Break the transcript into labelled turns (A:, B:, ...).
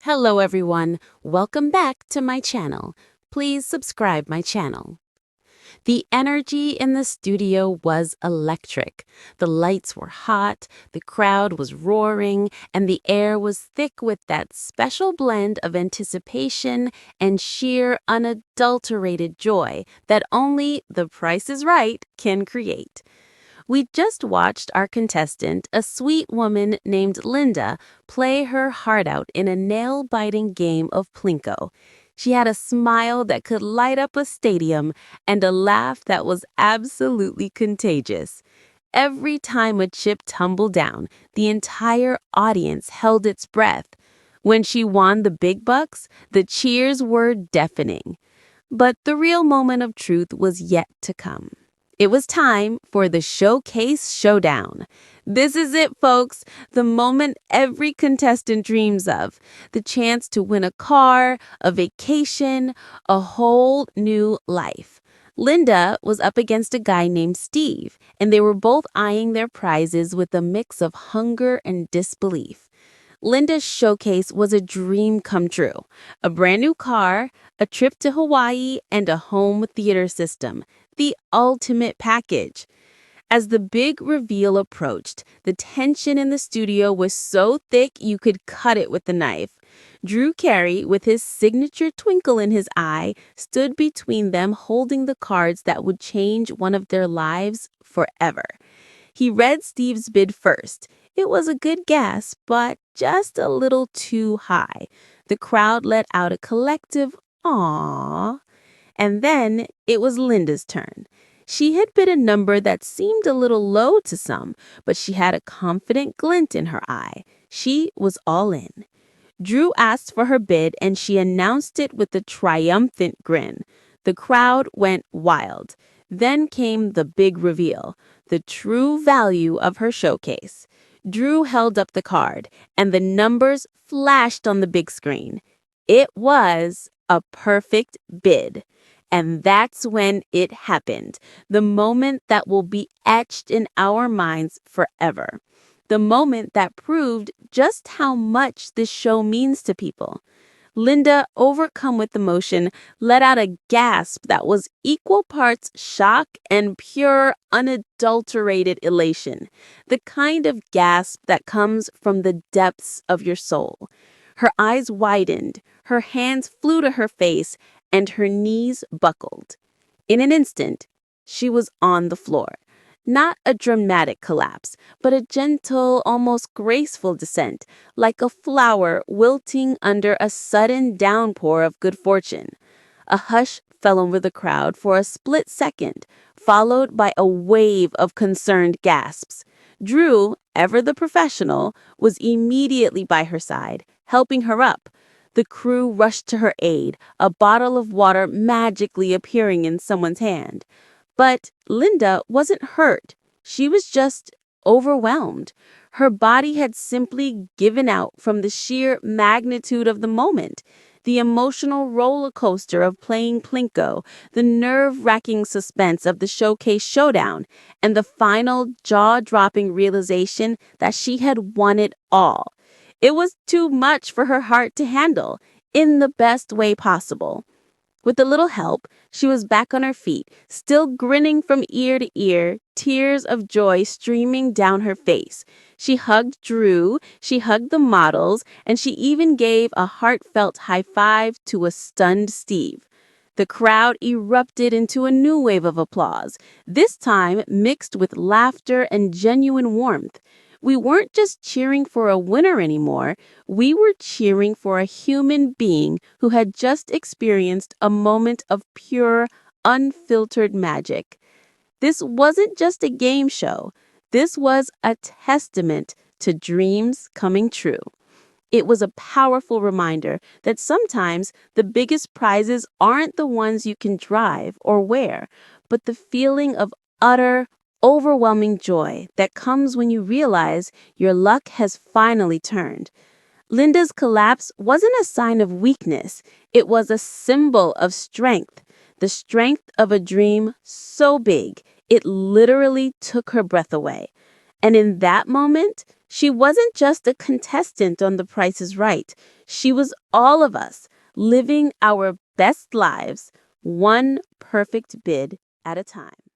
A: Hello everyone, welcome back to my channel. Please subscribe my channel. The energy in the studio was electric. The lights were hot, the crowd was roaring, and the air was thick with that special blend of anticipation and sheer unadulterated joy that only The Price is Right can create. We just watched our contestant, a sweet woman named Linda, play her heart out in a nail-biting game of Plinko. She had a smile that could light up a stadium and a laugh that was absolutely contagious. Every time a chip tumbled down, the entire audience held its breath. When she won the big bucks, the cheers were deafening. But the real moment of truth was yet to come. It was time for the Showcase Showdown. This is it, folks, the moment every contestant dreams of. The chance to win a car, a vacation, a whole new life. Linda was up against a guy named Steve, and they were both eyeing their prizes with a mix of hunger and disbelief. Linda's showcase was a dream come true. A brand new car, a trip to Hawaii, and a home theater system. The ultimate package. As the big reveal approached, the tension in the studio was so thick you could cut it with a knife. Drew Carey, with his signature twinkle in his eye, stood between them holding the cards that would change one of their lives forever. He read Steve's bid first. It was a good guess, but just a little too high. The crowd let out a collective "aww." And then it was Linda's turn. She had bid a number that seemed a little low to some, but she had a confident glint in her eye. She was all in. Drew asked for her bid, and she announced it with a triumphant grin. The crowd went wild. Then came the big reveal, the true value of her showcase. Drew held up the card, and the numbers flashed on the big screen. It was a perfect bid. And that's when it happened, the moment that will be etched in our minds forever. The moment that proved just how much this show means to people. Linda, overcome with emotion, let out a gasp that was equal parts shock and pure, unadulterated elation. The kind of gasp that comes from the depths of your soul. Her eyes widened, her hands flew to her face, and her knees buckled. In an instant, she was on the floor. Not a dramatic collapse, but a gentle, almost graceful descent, like a flower wilting under a sudden downpour of good fortune. A hush fell over the crowd for a split second, followed by a wave of concerned gasps. Drew, ever the professional, was immediately by her side, helping her up. The crew rushed to her aid, a bottle of water magically appearing in someone's hand. But Linda wasn't hurt. She was just overwhelmed. Her body had simply given out from the sheer magnitude of the moment. The emotional roller coaster of playing Plinko, the nerve-wracking suspense of the Showcase Showdown, and the final jaw-dropping realization that she had won it all. It was too much for her heart to handle, in the best way possible. With a little help, she was back on her feet, still grinning from ear to ear, tears of joy streaming down her face. She hugged Drew, she hugged the models, and she even gave a heartfelt high five to a stunned Steve. The crowd erupted into a new wave of applause, this time mixed with laughter and genuine warmth. We weren't just cheering for a winner anymore. We were cheering for a human being who had just experienced a moment of pure, unfiltered magic. This wasn't just a game show. This was a testament to dreams coming true. It was a powerful reminder that sometimes the biggest prizes aren't the ones you can drive or wear, but the feeling of utter, overwhelming joy that comes when you realize your luck has finally turned. Linda's collapse wasn't a sign of weakness. It was a symbol of strength, the strength of a dream so big it literally took her breath away. And in that moment, She wasn't just a contestant on The Price is Right. She was all of us living our best lives, one perfect bid at a time.